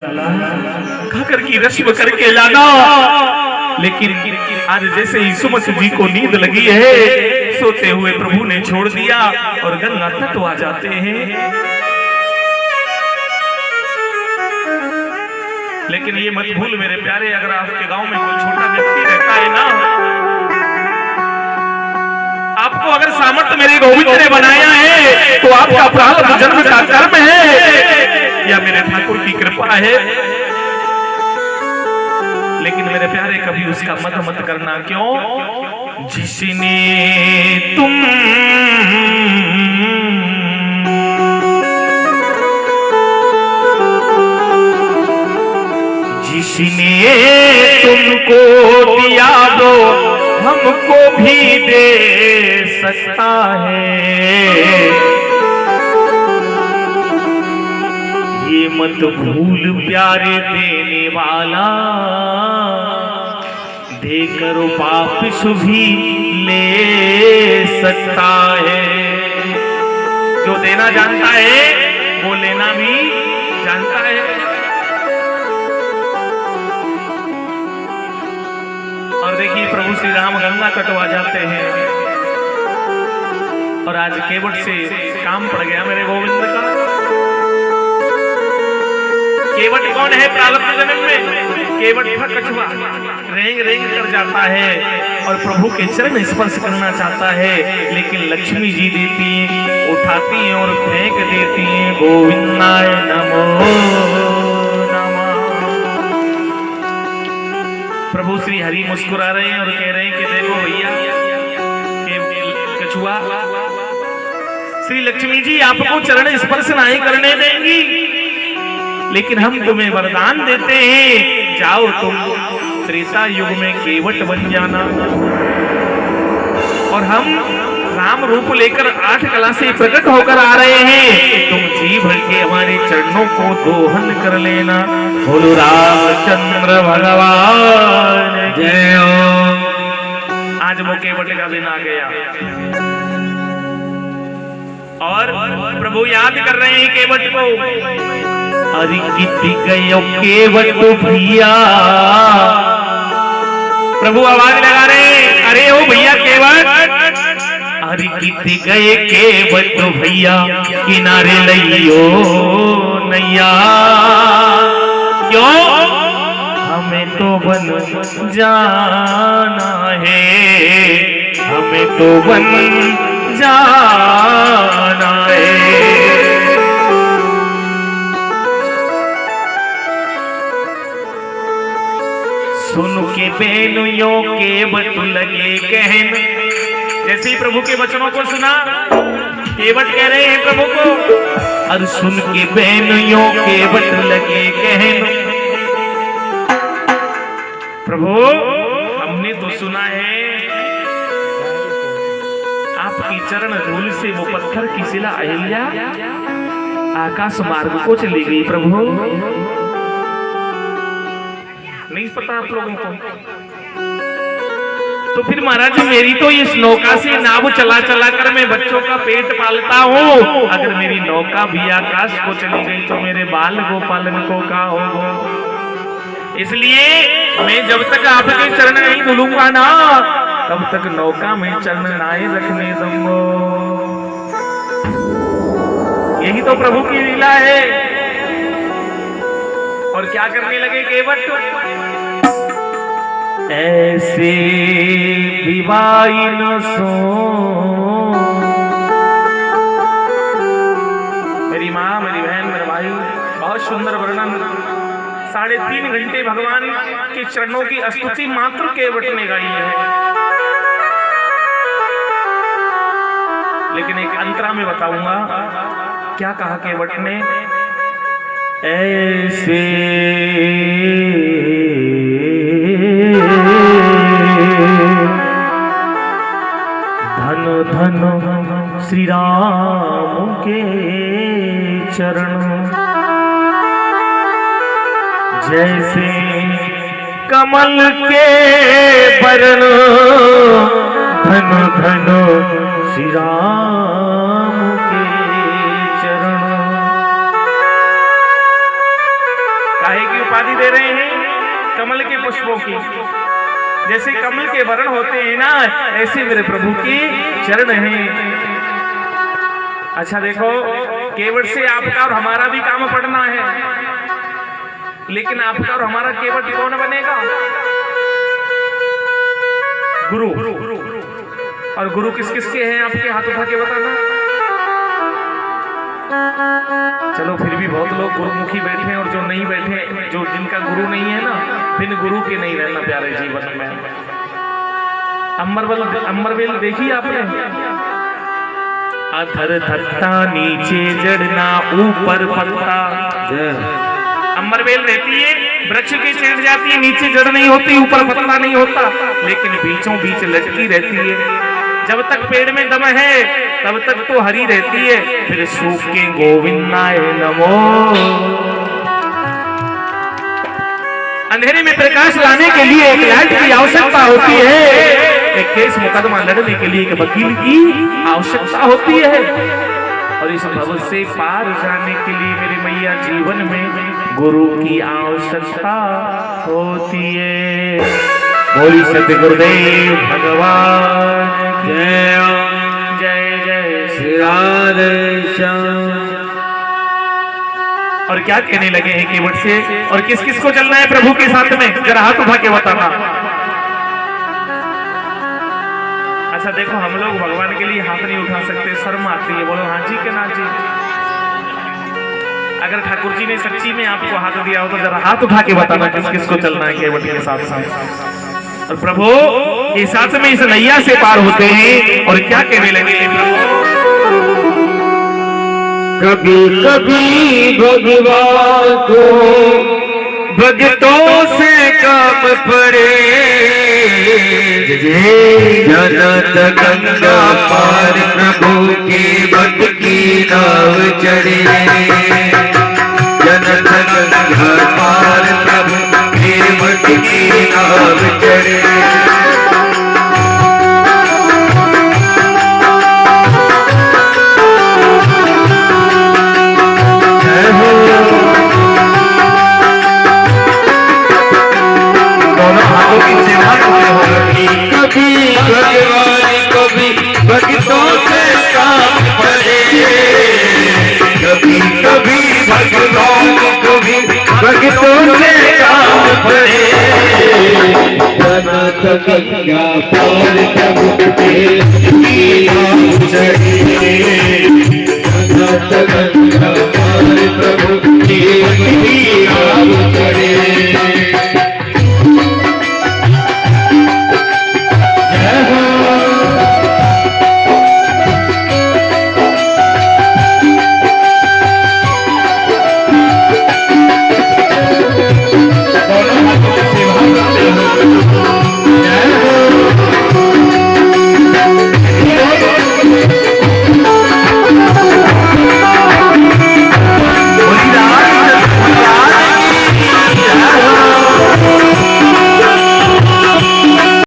खाकर की रस्म करके लाना। लेकिन आज जैसे यीशु मसीह जी को नींद लगी है, सोते हुए प्रभु ने छोड़ दिया और गंगा तट आ जाते हैं। लेकिन ये मत भूल मेरे प्यारे, अगर आपके गांव में कोई छोटा व्यक्ति रहता है ना, आपको अगर सामर्थ्य मेरे गोविंद ने बनाया है तो आपका प्रारब्ध जन्म का कर्म है या मेरे ठाकुर की कृपा है। लेकिन मेरे प्यारे कभी उसका मत करना। क्यों? जिसने तुमको दिया वो हमको भी दे सकता है। ये मत भूल प्यारे, देने वाला देकर वापिस भी ले सकता है। जो देना जानता है वो लेना भी जानता है। और देखिए प्रभु श्री राम गंगा कटवा जाते हैं और आज केवट से काम पड़ गया मेरे गोविंद का। केवट कौन है प्रारब्ध जन्म में? केवट था कछुआ, रेंग रेंग कर जाता है और प्रभु के चरण स्पर्श करना चाहता है, लेकिन लक्ष्मी जी देती हैं, उठाती हैं और फेंक देती हैं। गोविंदाय नमो नमः। प्रभु श्री हरि मुस्कुरा रहे हैं और कह रहे हैं कि देखो भैया, कछुआ श्री लक्ष्मी जी आपको चरण स्पर्श नहीं करने देंगी, लेकिन हम तुम्हें वरदान देते हैं, जाओ तुम त्रेता युग में केवट बन जाना और हम राम रूप लेकर 8 कला से प्रकट होकर आ रहे हैं, तुम जी भर के हमारे चरणों को दोहन कर लेना। बोलो रामचंद्र भगवान जय हो। आज वो केवट का दिन आ गया और प्रभु याद कर रहे हैं केवट को। अरे कितनी गयो केवट भैया, प्रभु आवाज लगा रहे, अरे ओ भैया केवट, अरे कितनी गए केवट भैया, किनारे लइयो नैया। क्यों? हमें तो बन जाना है, हमें तो बन जाना है। सुन के बेनुयों के बट लगे कहन। जैसे ही प्रभु के वचनों को सुना, केवट कह रहे हैं प्रभु को, और सुन के बेनुयों के बट लगे कहन। प्रभु हमने तो सुना है आपकी चरण धूल से वो पत्थर की शिला अहिल्या आकाश मार्ग को चली गई। प्रभु नहीं पता आप लोगों को? तो फिर महाराज मेरी तो इस नौका से नाव चला चला कर मैं बच्चों का पेट पालता हूँ, अगर मेरी नौका भी आकाश को चली गई तो मेरे बाल गोपालन को क्या होगा? इसलिए मैं जब तक आपके चरण नहीं धुलूंगा ना, तब तक नौका में चरण नहीं रखने दूंगा। यही तो प्रभु की लीला है। और क्या करने लगे केवट? ऐसे विवाही न सो। मेरी माँ, मेरी बहन, मेरे भाई, बहुत सुंदर वर्णन 3.5 घंटे भगवान के चरणों की स्तुति मात्र केवट ने गाई है। लेकिन एक अंतरा में बताऊंगा क्या कहा केवट ने। ऐसे धन धन श्री राम के चरण, जैसे कमल के बरन, धन धन श्री राम के चरण। काहे की उपाधि दे रहे हैं? कमल के पुष्पों की। जैसे कमल के वर्ण होते हैं ना, ऐसे मेरे प्रभु के चरण हैं। अच्छा देखो, केवट से आपका और हमारा भी काम पड़ना है, लेकिन आपका और हमारा केवट कौन बनेगा? गुरु। और गुरु किस किस के हैं आपके? हाथ उठा के बताना। चलो फिर भी बहुत लोग गुरुमुखी बैठे हैं, और जो नहीं बैठे, जो जिनका गुरु नहीं है ना, बिन गुरु के नहीं रहना प्यारे जीवन में। अमरवेल देखी आपने? अधर धत्ता नीचे जड़ना ऊपर पत्ता। अमरवेल रहती है, वृक्ष की चढ़ जाती है, नीचे जड़ नहीं होती, ऊपर पत्ता नहीं होता, लेकिन बीचों बीच लटकी रहती है। जब तक पेड़ में दम है तब तक तो हरी रहती है, फिर सूख के गोविंदाय नमो। अंधेरे में प्रकाश लाने के लिए एक लाइट की आवश्यकता होती है, एक केस मुकदमा लड़ने के लिए एक वकील की आवश्यकता होती है, और इस भव से पार जाने के लिए मेरे मैया जीवन में गुरु की आवश्यकता होती है। बोली सत्य गुरुदेव भगवान जय। जय जय श्री राधे श्याम। और क्या कहने लगे हैं केवट से? और किस किस को चलना है प्रभु के साथ में? जरा हाथ उठा के बताना। अच्छा देखो, हम लोग भगवान के लिए हाथ नहीं उठा सकते, शर्म आती है। बोलो हाँ जी के ना जी। अगर ठाकुर जी ने सच्ची में आपको हाथ दिया हो तो जरा हाथ उठा के बताना किस किस को चलना है केवट के साथ साथ। और प्रभु के साथ में इस नैया से पार होते हैं। और क्या कहने लगे कभी कभी भगवान को भक्तों से कम पड़े, जनत गंगा पार प्रभु के भक्त की नाव चढ़े। जनत गंगा पार प्रभु के भक्त की नाव चढ़े। कभी भगवान कभी भक्तों से काम पड़े, कभी कभी भगवान कभी भक्तों से काम पड़े। जनत गंगा पार प्रभु के